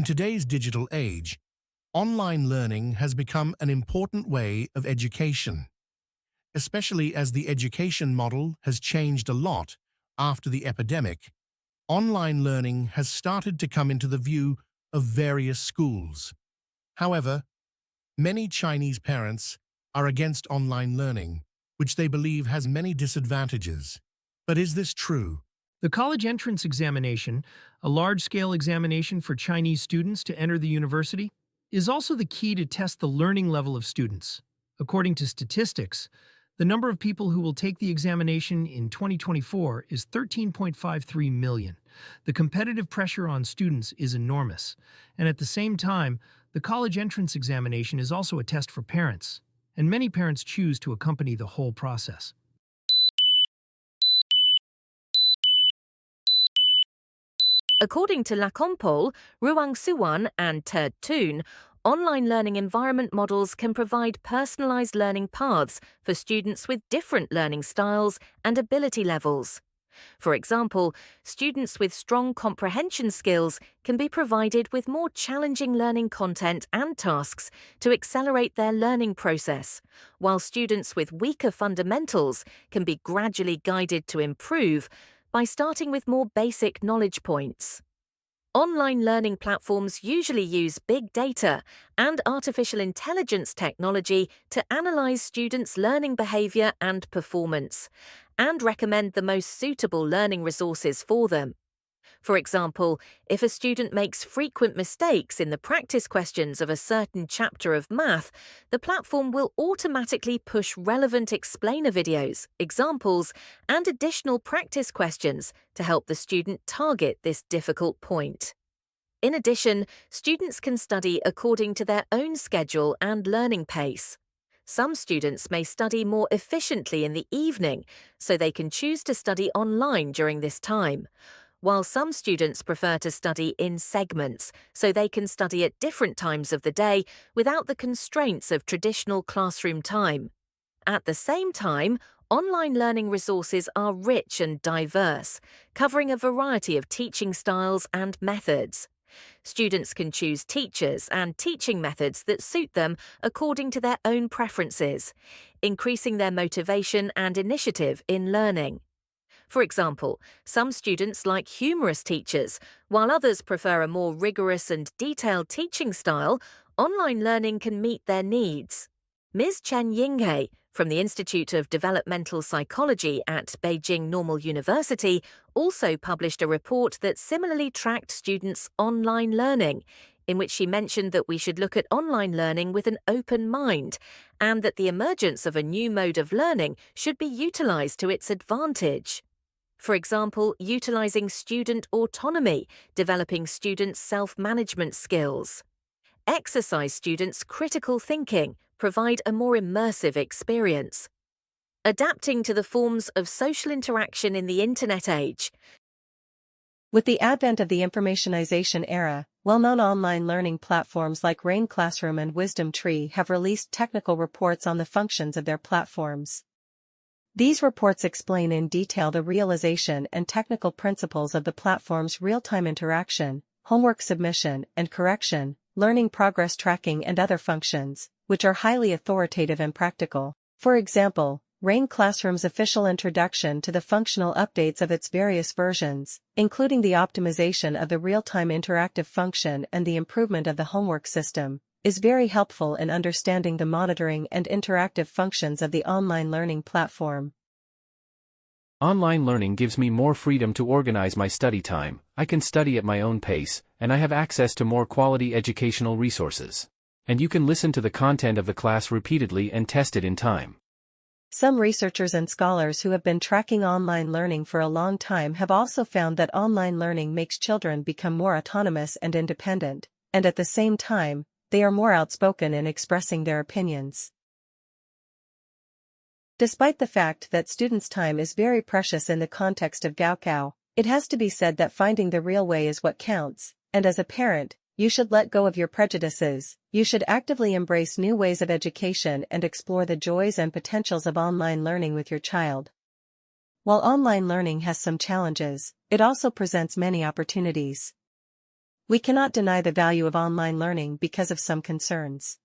In today's digital age, online learning has become an important way of education, especially as the education model has changed a lot after the epidemic. Online learning has started to come into the view of various schools. However, many Chinese parents are against online learning, which they believe has many disadvantages. But is this true? The college entrance examination, a large-scale examination for Chinese students to enter the university, is also the key to test the learning level of students. According to statistics, the number of people who will take the examination in 2024 is 13.53 million. The competitive pressure on students is enormous, and at the same time, the college entrance examination is also a test for parents, and many parents choose to accompany the whole process. According to lakonpol, ruangsuwan, and terdtoon, online learning environment models can provide personalized learning paths for students with different learning styles and ability levels. For example, students with strong comprehension skills can be provided with more challenging learning content and tasks to accelerate their learning process, while students with weaker fundamentals can be gradually guided to improve by starting with more basic knowledge points. Online learning platforms usually use big data and artificial intelligence technology to analyze students' learning behavior and performance, and recommend the most suitable learning resources for them. For example, if a student makes frequent mistakes in the practice questions of a certain chapter of math, the platform will automatically push relevant explainer videos, examples, and additional practice questions to help the student target this difficult point. In addition, students can study according to their own schedule and learning pace. Some students may study more efficiently in the evening, so they can choose to study online during this time, while some students prefer to study in segments, so they can study at different times of the day without the constraints of traditional classroom time. At the same time, online learning resources are rich and diverse, covering a variety of teaching styles and methods. Students can choose teachers and teaching methods that suit them according to their own preferences, increasing their motivation and initiative in learning. For example, some students like humorous teachers, while others prefer a more rigorous and detailed teaching style. Online learning can meet their needs. Ms. Chen Yinghe, from the Institute of Developmental Psychology at Beijing Normal University, also published a report that similarly tracked students' online learning, in which she mentioned that we should look at online learning with an open mind, and that the emergence of a new mode of learning should be utilized to its advantage. For example, utilizing student autonomy, developing students' self-management skills. Exercise students' critical thinking, provide a more immersive experience. Adapting to the forms of social interaction in the Internet age. With the advent of the informationization era, well-known online learning platforms like Rain Classroom and Wisdom Tree have released technical reports on the functions of their platforms. These reports explain in detail the realization and technical principles of the platform's real-time interaction, homework submission and correction, learning progress tracking and other functions, which are highly authoritative and practical. For example, Rain Classroom's official introduction to the functional updates of its various versions, including the optimization of the real-time interactive function and the improvement of the homework system, is very helpful in understanding the monitoring and interactive functions of the online learning platform. Online learning gives me more freedom to organize my study time. I can study at my own pace, and I have access to more quality educational resources. And you can listen to the content of the class repeatedly and test it in time. Some researchers and scholars who have been tracking online learning for a long time have also found that online learning makes children become more autonomous and independent, and at the same time, they are more outspoken in expressing their opinions. Despite the fact that students' time is very precious in the context of Gaokao, it has to be said that finding the real way is what counts, and as a parent, you should let go of your prejudices. You should actively embrace new ways of education and explore the joys and potentials of online learning with your child. While online learning has some challenges, it also presents many opportunities. We cannot deny the value of online learning because of some concerns.